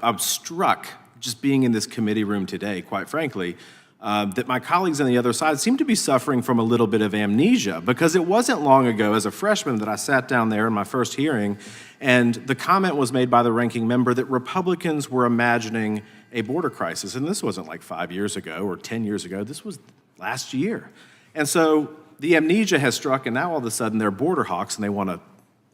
I'm struck, just being in this committee room today, quite frankly, that my colleagues on the other side seem to be suffering from a little bit of amnesia, because it wasn't long ago as a freshman that I sat down there in my first hearing, and the comment was made by the ranking member that Republicans were imagining a border crisis. And this wasn't like 5 years ago or 10 years ago. This was last year. And so the amnesia has struck, and now all of a sudden they're border hawks, and they want to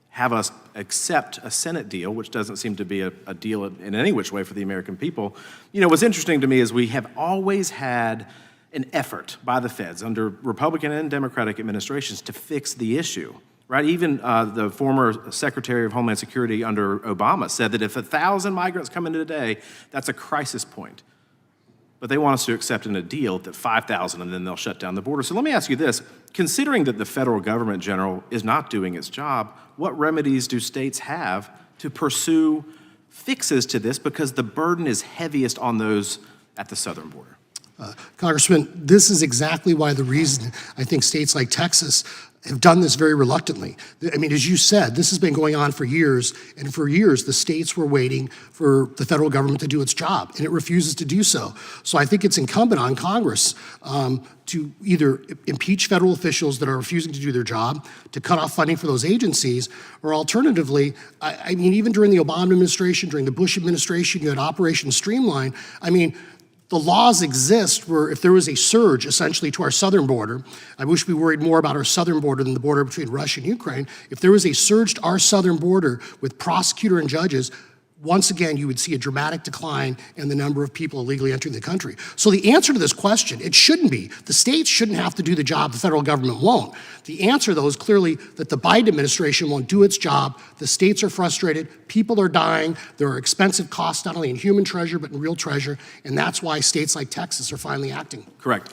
have us accept a Senate deal, which doesn't seem to be a deal in any which way for the American people. You know, what's interesting to me is we have always had an effort by the feds under Republican and Democratic administrations to fix the issue, right? Even the former Secretary of Homeland Security under Obama said that if 1,000 migrants come in today, that's a crisis point. But they want us to accept in a deal that 5,000 and then they'll shut down the border. So let me ask you this. Considering that the federal government, General, is not doing its job, what remedies do states have to pursue fixes to this, because the burden is heaviest on those at the southern border? Congressman, this is exactly why the reason I think states like Texas have done this very reluctantly. I mean, as you said, this has been going on for years, and for years the states were waiting for the federal government to do its job, and it refuses to do so. So I think it's incumbent on Congress to either impeach federal officials that are refusing to do their job, to cut off funding for those agencies, or alternatively, I mean, even during the Obama administration, during the Bush administration, you had Operation Streamline. I mean, the laws exist where if there was a surge essentially to our southern border, I wish we worried more about our southern border than the border between Russia and Ukraine. If there was a surge to our southern border with prosecutor and judges, once again, you would see a dramatic decline in the number of people illegally entering the country. So the answer to this question, it shouldn't be. The states shouldn't have to do the job, the federal government won't. The answer, though, is clearly that the Biden administration won't do its job. The states are frustrated, people are dying, there are expensive costs not only in human treasure but in real treasure, and that's why states like Texas are finally acting. Correct.